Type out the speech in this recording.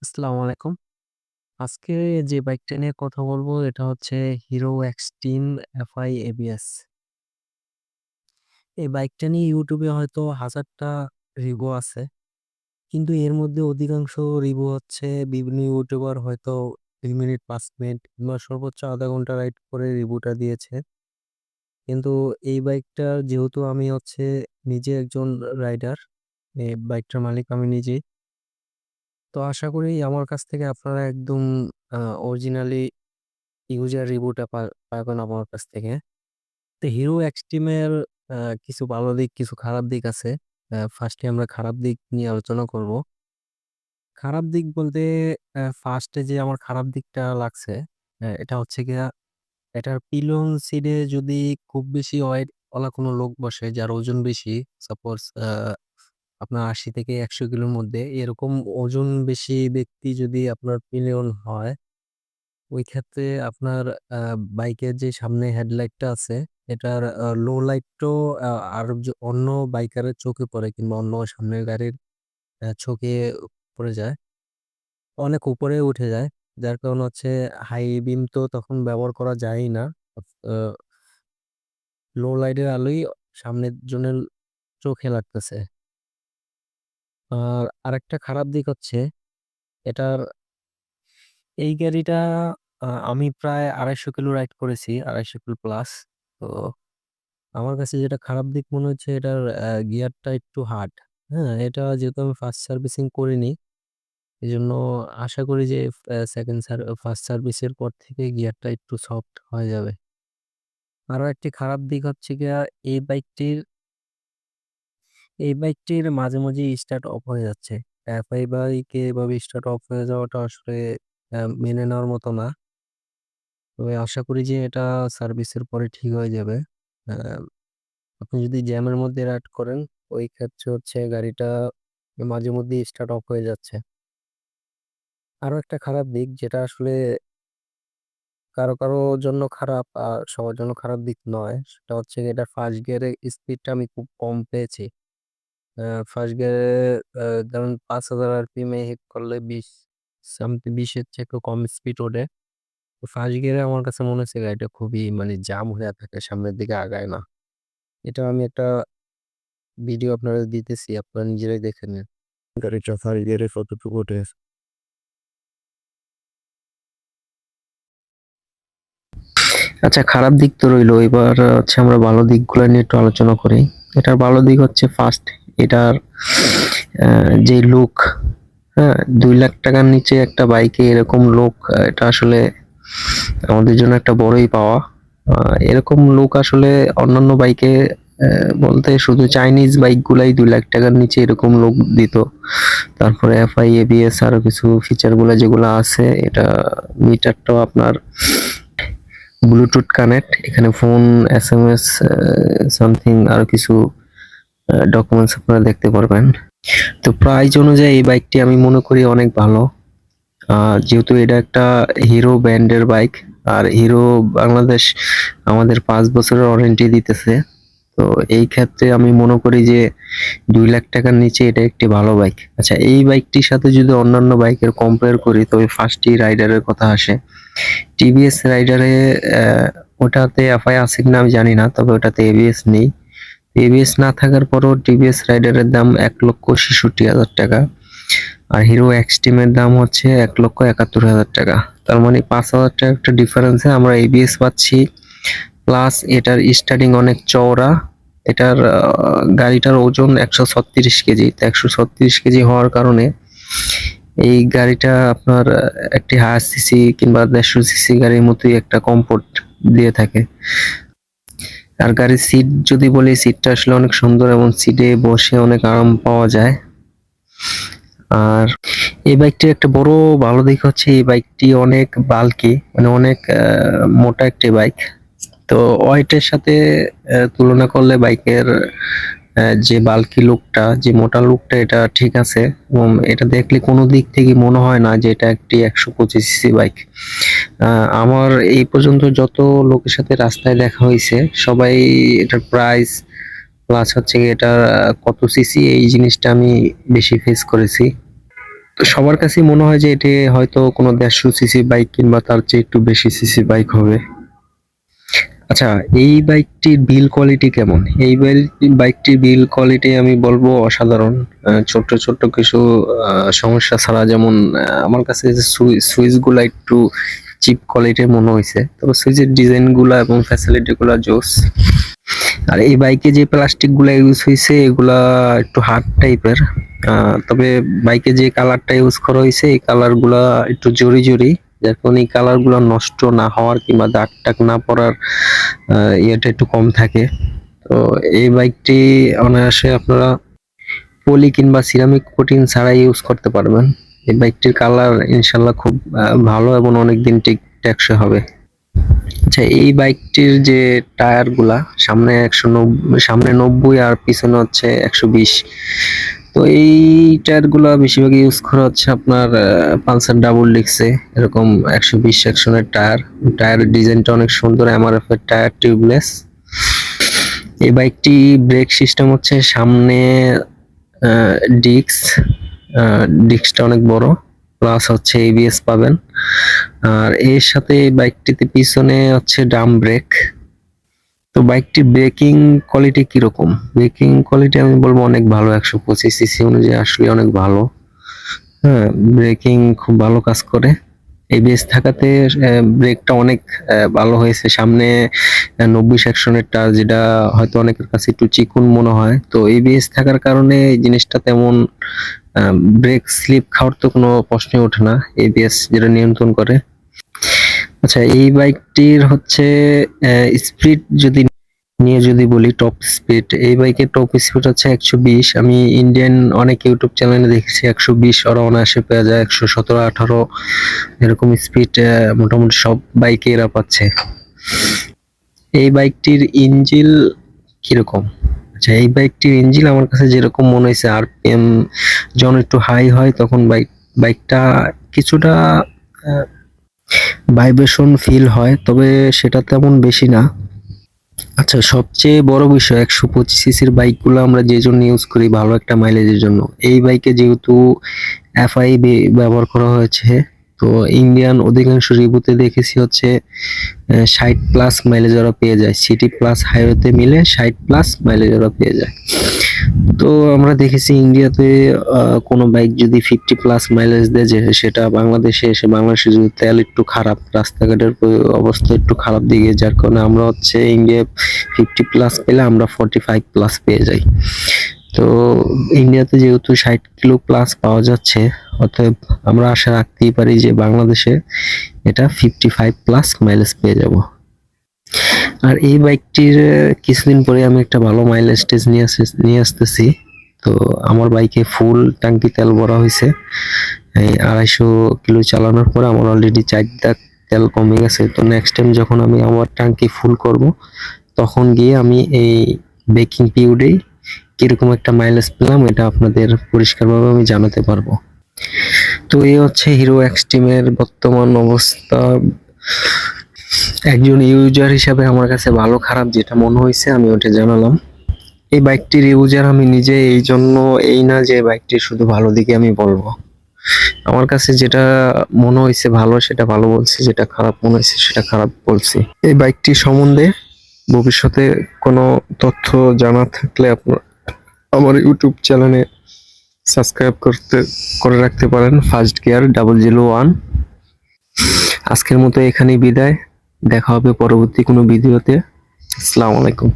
আসসালামু আলাইকুম। আজকে যে বাইকটা নিয়ে কথা বলবো এটা হচ্ছে হিরো এক্সট্রিম এফআই এবিএস। এই বাইকটা নিয়ে ইউটিউবে হয়তো হাজারটা রিভিউ আছে, কিন্তু এর মধ্যে অধিকাংশ রিভিউ হচ্ছে বিভিন্ন ইউটিউবার হয়তো 2 মিনিট 5 মিনিট কিংবা সর্বোচ্চ আধা ঘন্টা রাইড করে রিভিউটা দিয়েছে। কিন্তু এই বাইকটা যেহেতু আমি হচ্ছে নিজে একজন রাইডার, এই বাইকটার মালিক আমি নিজে, তো আশা করি আমার কাছ থেকে আপনারা একদম অরিজিনালি ইউজার রিভিউটা পাবেন আমার কাছ থেকে। তো হিরো এক্সট্রিমের কিছু ভালো দিক কিছু খারাপ দিক আছে। ফার্স্টে আমরা খারাপ দিক নিয়ে আলোচনা করব। খারাপ দিক বলতে ফার্স্টে যে আমার খারাপ দিকটা লাগছে, এটা হচ্ছে গিয়া এটার পিলন সিটে যদি খুব বেশি ওয়েট ওলা কোনো লোক বসে যার ওজন বেশি, সাপোজ আপনার 80 থেকে 100 কিলোর মধ্যে, এরকম ওজন বেশি ব্যক্তি যদি আপনার পিলিয়ন হয়, ওই ক্ষেত্রে আপনার বাইকের যে সামনে হেডলাইটটা আছে এটার লো লাইটটাও আর অন্য বাইকারের চোখে পড়ে কিংবা অন্য সামনের গাড়ির চোখে পড়ে যায়, অনেক উপরে উঠে যায়। যার কারণ হচ্ছে হাই বিম তো তখন ব্যবহার করা যায়ই না। লো লাইটের আলোই সামনের জনের চোখে লাগতেছে। আর আরেকটা খারাপ দিক হচ্ছে এটার এই গাড়িটা আমি প্রায় 250 কিলো রাইড করেছি, 250 কিলো প্লাস। তো আমার কাছে যেটা খারাপ দিক মনে হচ্ছে এটার গিয়ারটা একটু হার্ড। হ্যাঁ, এটা যেহেতু আমি ফার্স্ট সার্ভিসিং করিনি, এই জন্য আশা করি যে ফার্স্ট সার্ভিসের পর থেকে গিয়ারটা একটু সফট হয়ে যাবে। আরো একটি খারাপ দিক হচ্ছে গিয়া এই বাইকটির এই বাইকটির মাঝে মাঝে স্টার্ট অফ হয়ে যাচ্ছে। এফআই বাইকে এভাবে স্টার্ট অফ হয়ে যাওয়াটা আসলে মেনে নেওয়ার মতো না। তবে আশা করি যে এটা সার্ভিসের পরে ঠিক হয়ে যাবে। আহ, আপনি যদি জ্যামের মধ্যে রাইড করেন, ওই ক্ষেত্রে হচ্ছে গাড়িটা মাঝে মধ্যে স্টার্ট অফ হয়ে যাচ্ছে। আরো একটা খারাপ দিক যেটা আসলে কারো কারো জন্য খারাপ আর সবার জন্য খারাপ দিক নয়, সেটা হচ্ছে এটা ফার্স্ট গিয়ারের স্পিডটা আমি খুব কম পেয়েছি। ফার্স্ট গিয়ারে ধরুন 5000 আরপিএম হিট করলে 20 এর থেকে কম স্পিড ওঠে। ফার্স্ট গিয়ারে আমার কাছে মনে হচ্ছে গাড়িটা খুবই মানে জাম হয়ে থাকে, সামনের দিকে আগায় না। এটা আমি একটা ভিডিও আপনারা দিতেছি, আপনারা নিজেরাই দেখে নিন গাড়িটা ফার্স্ট গিয়ারে কতটুকু ওঠে। আচ্ছা, খারাপ দিক তো রইলো, এবার হচ্ছে আমরা ভালো দিকগুলো নিয়ে একটু আলোচনা করি। এটার ভালো দিক হচ্ছে ফার্স্ট, এটার যে লুক, হ্যাঁ, 2 লাখ টাকার নিচে একটা বাইকে এরকম লুক, এটা আসলে আমাদের জন্য একটা বড়ই পাওয়া। এরকম লুক আসলে অন্যান্য বাইকে বলতে শুধু চাইনিজ বাইক গুলাই 2 লাখ টাকার নিচে এরকম লুক দিত। তারপরে এফআই এবিএস আরো কিছু ফিচার গুলা যেগুলো আছে, এটা মিটারটাও আপনার ব্লুটুথ কানেক্ট, এখানে ফোন, এসএমএস, সামথিং আরো কিছু ডকুমেন্টস আপনারা দেখতে পারবেন। তো প্রাইস অনুযায়ী এই বাইকটি আমি মনে করি অনেক ভালো। যেহেতু এটা একটা হিরো ব্র্যান্ডের বাইক, আর হিরো বাংলাদেশ আমাদের 5 বছরের ওয়ারেন্টি দিতেছে। তো এই ক্ষেত্রে আমি মনে করি যে 2 লাখ টাকার নিচে এটা একটি ভালো বাইক। আচ্ছা, এই বাইকটির সাথে যদি অন্যান্য বাইকের কম্পেয়ার করি তবে ফার্স্টই রাইডারের কথা আসে। টিভিএস রাইডারে ওটাতে এফআই আছে কিনা আমি জানি না, তবে ওটাতে এবিএস নেই। এবিএস না থাকার পরও টিভিএস রাইডারের দাম 1,66,000 টাকা, আর হিরো এক্সট্রিমের দাম হচ্ছে 1,71,000 টাকা। তার মানে 5,000 টাকা একটা ডিফারেন্সে আমরা এবিএস পাচ্ছি, প্লাস এটার স্টার্টিং অনেক চওড়া। এটার গাড়িটার ওজন 136 কেজি। তো 136 কেজি হওয়ার কারণে এই গাড়িটা আপনার একটি হায়ার সিসি কিংবা 150 সিসি গাড়ির মতোই একটা কমফোর্ট দিয়ে থাকে। আর গাড়ির সিট যদি বলি, সিটটা আসলে অনেক সুন্দর এবং সিটে বসে অনেক আরাম পাওয়া যায়। আর এই বাইকটির একটা বড় ভালো দিক হচ্ছে এই বাইকটি অনেক বাল্কি, মানে অনেক মোটা একটি বাইক। তো ওয়েটের সাথে তুলনা করলে বাইকের যে বাল্কি লুকটা, যে মোটা লুকটা, এটা ঠিক আছে। এবং এটা দেখলে কোনো দিক থেকে মনে হয় না যে এটা একটি 125 সিসি বাইক। আমার এই পর্যন্ত যত লোকের সাথে রাস্তায় দেখা হয়েছে সবাই এটার প্রাইস প্লাস হচ্ছে এটা কত সিসি, এই জিনিসটা আমি বেশি ফেস করেছি। তো সবার কাছেই মনে হয় যে এটি হয়তো কোনো 150 সিসি বাইক কিংবা তার চেয়ে একটু বেশি সিসি বাইক হবে। আচ্ছা, এই বাইকটির বিল কোয়ালিটি কেমন? এই বাইকটির বিল কোয়ালিটি আমি বলবো অসাধারণ। ছোট্ট ছোট্ট কিছু সমস্যা ছাড়া, যেমন আমার কাছে যে সুইচ গুলা একটু চিপ কোয়ালিটির মনে হয়েছে, তবে সুইচের ডিজাইন গুলা এবং ফ্যাসিলিটি গুলা জোস। আর এই বাইকে যে প্লাস্টিক গুলা ইউজ হয়েছে এগুলা একটু হার্ড টাইপের। তবে বাইকে যে কালারটা ইউজ করা হয়েছে এই কালার গুলা একটু জরি জরি, যার কারণে এই কালার গুলা নষ্ট না হওয়ার কিংবা দাগ টাগ না পড়ার ইয়েটা একটু কম থাকে। তো এই বাইকটি অনায়াসে আপনারা পলি কিংবা সিরামিক কোটিং ছাড়াই ইউজ করতে পারবেন। এই বাইকটির কালার ইনশাল্লাহ খুব ভালো এবং অনেকদিন টেকসই হবে। আচ্ছা, এই বাইকটির যে টায়ার গুলা সামনে 190, সামনে 90 আর পিছনে হচ্ছে 120। তো এই টায়ার গুলা বেশিরভাগ ইউজ করা হচ্ছে আপনার পালসার ডাবল ডিক্সে, এরকম 120 সেকশনের টায়ার। টায়ারের ডিজাইনটা অনেক সুন্দর, এমআরএফ এর টায়ার, টিউবলেস। এই বাইকটি ব্রেক সিস্টেম হচ্ছে সামনে ডিক্স, ডিক্সটা অনেক বড়, প্লাস হচ্ছে এবিএস পাবেন। আর এর সাথে বাইকটিতে পিছনে হচ্ছে ড্রাম ব্রেক। তো বাইকটির ব্রেকিং কোয়ালিটি কিরকম? ব্রেকিং কোয়ালিটি আমি বলবো অনেক ভালো, 125 সিসি অনুযায়ী আসলে অনেক ভালো। হ্যাঁ, ব্রেকিং খুব ভালো কাজ করে। এবিএস থাকাতে ব্রেকটা অনেক ভালো হয়েছে। সামনে 90 সেকশনের টায়ার, যেটা হয়তো অনেকের কাছে একটু চিকুন মনে হয়, তো এবিএস থাকার কারণে এই জিনিসটা তেমন ব্রেক স্লিপ খাওয়ার তো কোনো প্রশ্নই ওঠে না, এবিএস যেটা নিয়ন্ত্রণ করে। আচ্ছা, এই বাইকটির হচ্ছে স্পিড যদি বলি, টপ স্পিড, এই বাইকের টপ স্পিড হচ্ছে 120। আমি ইন্ডিয়ান অনেক ইউটিউব চ্যানেলে দেখেছি 120 ওরা অনায়াসে পেয়ে যায়, 117, 18 এরকম স্পিড মোটামুটি সব বাইকে এরা পাচ্ছে। এই বাইকটির ইঞ্জিল কিরকম? আচ্ছা, এই বাইকটির ইঞ্জিল আমার কাছে যেরকম মনে হয়েছে, আরপিএম যখন একটু হাই হয় তখন বাইকটা কিছুটা ভাইব্রেশন ফিল হয়, তবে সেটা তেমন বেশি না। আচ্ছা, সবচেয়ে বড় বিষয়, 125 সিসির বাইকগুলো আমরা যে জন্য ইউজ করি, ভালো একটা মাইলেজের জন্য। এই বাইকে যেহেতু এফআই ব্যবহার করা হয়েছে, তো ইন্ডিয়ান অধিকাংশ রিভিউতে দেখেছি হচ্ছে 60 প্লাস মাইলেজ ওরা পেয়ে যায়, সিটি প্লাস হাইওয়েতে মিলে 60 প্লাস মাইলেজ ওরা পেয়ে যায়। তো আমরা দেখেছি ইন্ডিয়াতে কোনো বাইক যদি 50 প্লাস মাইলেজ দেয়, যে সেটা বাংলাদেশে এসে, বাংলাদেশে যদি তেল একটু খারাপ, রাস্তাঘাটের অবস্থা একটু খারাপ দিকে, যার কারণে আমরা হচ্ছে ইন্ডিয়া 50 প্লাস পেলে আমরা 45 প্লাস পেয়ে যাই। তো ইন্ডিয়াতে যেহেতু 60 কিলো প্লাস পাওয়া যাচ্ছে, অতএব আমরা আশা রাখতেই পারি যে বাংলাদেশে এটা 55 প্লাস মাইলেজ পেয়ে যাব। আর এই বাইকটির কিছুদিন পরে আমি একটা ভালো মাইলেজ টেস্ট নিয়ে আসতেছি। তো আমার বাইকে ফুল ট্যাঙ্কি তেল ভরা হয়েছে, এই 250 কিলো চালানোর পরে আমার অলরেডি 4 দাগ তেল কমে গেছে। তো নেক্সট টাইম যখন আমি আমার ট্যাঙ্কি ফুল করব, তখন গিয়ে আমি এই বেকিং পিরিয়ডে কিরকম একটা মাইলেজ পেলাম এটা আপনাদের পরিষ্কারভাবে আমি জানাতে পারবো। তো এই হচ্ছে হিরো এক্সট্রিমের বর্তমান অবস্থা। একজন ইউজার হিসাবে আমার কাছে ভালো খারাপ যেটা মনে হয়েছে আমি ওটা জানালাম। এই বাইকটির ইউজার আমি নিজে, এই জন্য এই না যে বাইকটি শুধু ভালো দিকে আমি বলবো। আমার কাছে যেটা মনে হয়েছে ভালো সেটা ভালো বলছি, যেটা খারাপ মনে হয়েছে সেটা খারাপ বলছি। এই বাইকটি সম্বন্ধে ভবিষ্যতে কোনো তথ্য জানা থাকলে আপনার আমার ইউটিউব চ্যানেলে সাবস্ক্রাইব করে রাখতে পারেন, ফার্স্ট গিয়ার 001। আজকের মতো এখানেই বিদায়, দেখা হবে পরবর্তী কোনো ভিডিওতে। আসসালামু আলাইকুম।